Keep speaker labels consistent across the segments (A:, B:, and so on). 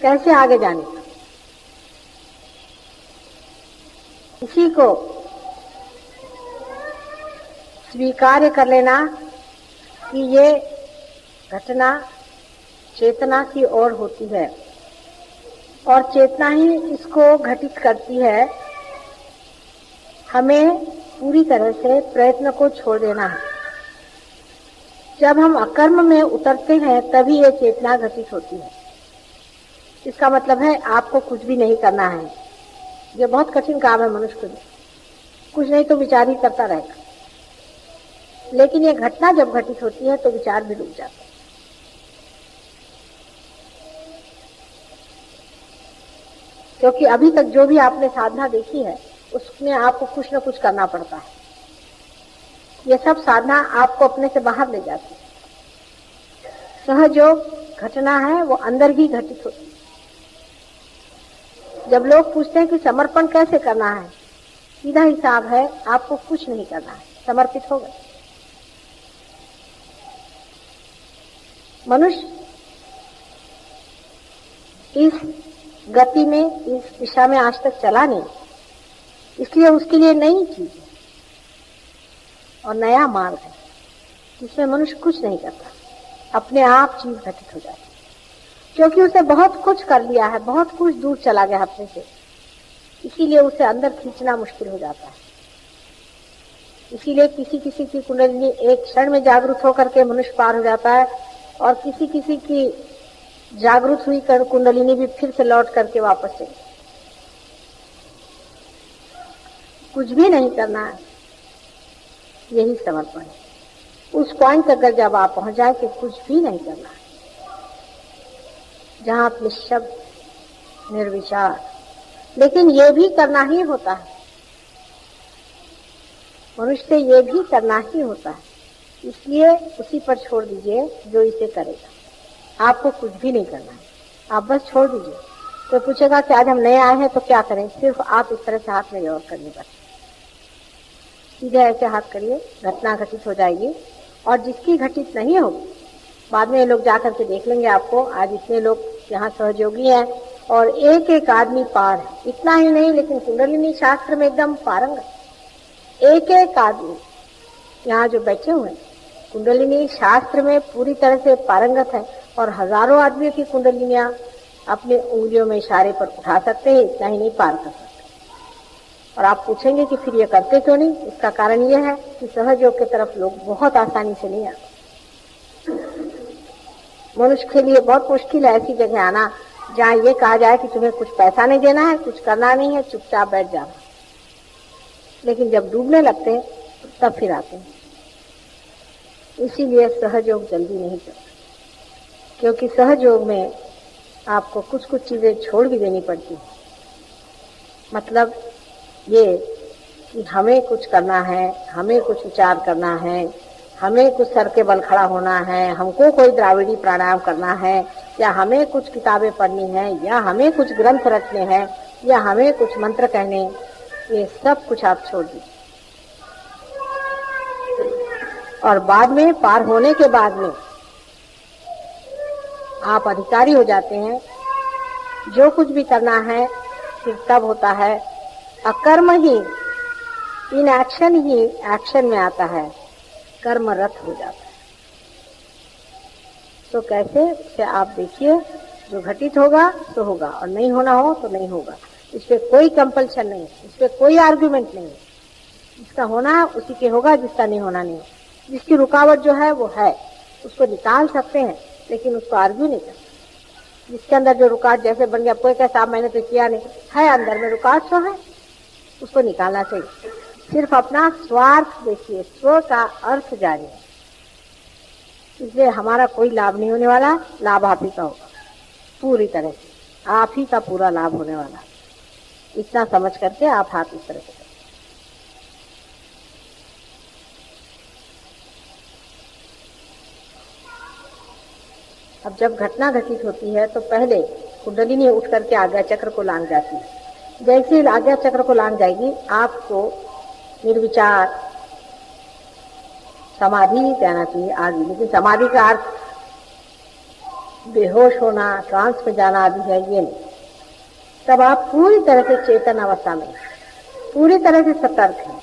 A: कैसे आगे जाने का। इसी को स्वीकार्य कर लेना कि ये घटना चेतना की ओर होती है और चेतना ही इसको घटित करती है। हमें पूरी तरह से प्रयत्न को छोड़ देना है। जब हम अकर्म में उतरते हैं तभी ये चेतना घटित होती है। इसका मतलब है आपको कुछ भी नहीं करना है। ये बहुत कठिन काम है मनुष्य के लिए। कुछ नहीं तो विचार ही करता रहेगा, लेकिन ये घटना जब घटित होती है तो विचार भी रुक जाता है। क्योंकि अभी तक जो भी आपने साधना देखी है उसमें आपको कुछ न कुछ करना पड़ता है। ये सब साधना आपको अपने से बाहर ले जाती है। सहयोग घटना है वो अंदर ही घटित होती है। जब लोग पूछते हैं कि समर्पण कैसे करना है, सीधा हिसाब है, आपको कुछ नहीं करना है, समर्पित हो गए। मनुष्य इस गति में, इस दिशा में आज तक चला नहीं, इसलिए उसके लिए नई चीज है और नया मार्ग है जिसमें मनुष्य कुछ नहीं करता, अपने आप चीज घटित हो जाती है। क्योंकि उसने बहुत कुछ कर लिया है, बहुत कुछ दूर चला गया अपने से, इसीलिए उसे अंदर खींचना मुश्किल हो जाता है। इसीलिए किसी किसी की कुंडलिनी एक क्षण में जागरूक होकर के मनुष्य पार हो जाता है और किसी किसी की जागरूक हुई कर कुंडलिनी भी फिर से लौट करके वापस चली। कुछ भी नहीं करना है, यही समर्पण है। उस पॉइंट तक अगर जब आप पहुंच जाए कि कुछ भी नहीं करना है, जहां आप निश्शब्द निर्विचार, लेकिन ये भी करना ही होता है। मनुष्य से ये भी करना ही होता है, इसलिए उसी पर छोड़ दीजिए जो इसे करेगा। आपको कुछ भी नहीं करना है, आप बस छोड़ दीजिए। तो पूछेगा कि आज हम नए आए हैं तो क्या करें, सिर्फ आप इस तरह से हाथ में और करनी बस, सीधे ऐसे हाथ करिए, घटना घटित हो जाएगी। और जिसकी घटित नहीं होगी, बाद में ये लोग जाकर के देख लेंगे आपको। आज इतने लोग यहाँ सहयोगी हैं और एक एक आदमी पार है। इतना ही नहीं, लेकिन कुंडलिनी शास्त्र में एकदम पारंगत एक एक आदमी यहाँ जो बैठे हुए हैं, कुंडलिनी शास्त्र में पूरी तरह से पारंगत है और हजारों आदमियों की कुंडलिनियां अपने उंगलियों में इशारे पर उठा सकते हैं, इतना ही नहीं पार कर सकते। और आप पूछेंगे कि फिर ये करते क्यों नहीं? इसका कारण यह है कि सहयोग की तरफ लोग बहुत आसानी से नहीं आते। मनुष्य के लिए बहुत मुश्किल है ऐसी जगह आना जहाँ ये कहा जाए कि तुम्हें कुछ पैसा नहीं देना है, कुछ करना नहीं है, चुपचाप बैठ जाना। लेकिन जब डूबने लगते हैं तब फिर आते हैं। इसीलिए सहयोग जल्दी नहीं चलता, क्योंकि सहयोग में आपको कुछ कुछ चीजें छोड़ भी देनी पड़ती है। मतलब ये कि हमें कुछ करना है, हमें कुछ विचार करना है, हमें कुछ सर के बल खड़ा होना है, हमको कोई द्राविड़ी प्राणायाम करना है, या हमें कुछ किताबें पढ़नी है, या हमें कुछ ग्रंथ रखने हैं, या हमें कुछ मंत्र कहने, ये सब कुछ आप छोड़ दीजिए। और बाद में, पार होने के बाद में आप अधिकारी हो जाते हैं। जो कुछ भी करना है फिर तब होता है, अकर्म ही, इन एक्शन ही एक्शन में आता है, कर्मरत हो जाता है। तो कैसे, उसे आप देखिए, जो घटित होगा तो होगा और नहीं होना हो तो नहीं होगा। इस पे कोई कंपल्शन नहीं, इस पे कोई आर्गुमेंट नहीं। जिसका होना है उसी के होगा, जिसका नहीं होना नहीं। जिसकी रुकावट जो है वो है, उसको निकाल सकते हैं, लेकिन उसको आर्ग्यू नहीं करते। जिसके अंदर जो रुकावट जैसे बन गया, कोई कहता मैंने तो किया नहीं, है अंदर में रुकावट तो है, उसको निकालना चाहिए। सिर्फ अपना स्वार्थ देखिए, स्व का अर्थ जानिए। इसलिए हमारा कोई लाभ नहीं होने वाला, लाभ आप ही का होगा, पूरी तरह से आप ही का पूरा लाभ होने वाला। इतना समझ करके आप हाथ इस तरह से। अब जब घटना घटित होती है तो पहले कुंडलिनी उठ करके आज्ञा चक्र को लांग जाती है। जैसे ही आज्ञा चक्र को लांग जाएगी, आपको निर्विचार समाधि कहना चाहिए आगे, लेकिन समाधि का अर्थ बेहोश होना, ट्रांस में जाना आदि है, ये नहीं। तब आप पूरी तरह से चेतन अवस्था में, पूरी तरह से सतर्क हैं,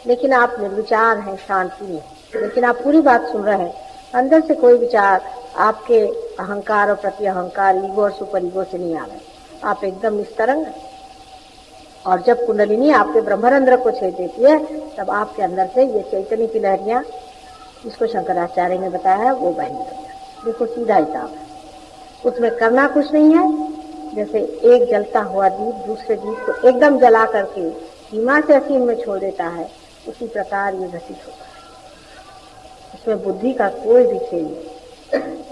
A: लेकिन आप निर्विचार हैं, शांति में, लेकिन आप पूरी बात सुन रहे हैं। अंदर से कोई विचार आपके अहंकार और प्रति अहंकार, ईगो और सुपर ईगो से नहीं आ रहे। आप एकदम निस्तरंग हैं। और जब कुंडलिनी आपके ब्रह्मरंध्र को छेद देती है, तब आपके अंदर से ये चैतन्य की लहरियां, जिसको शंकराचार्य ने बताया, वो बहने लगती है। देखो सीधा हिसाब है, उसमें करना कुछ नहीं है। जैसे एक जलता हुआ दीप दूसरे दीप को एकदम जला करके सीमा से असीम में छोड़ देता है, उसी प्रकार ये घटित होता है। इसमें बुद्धि का कोई भी खेल नहीं।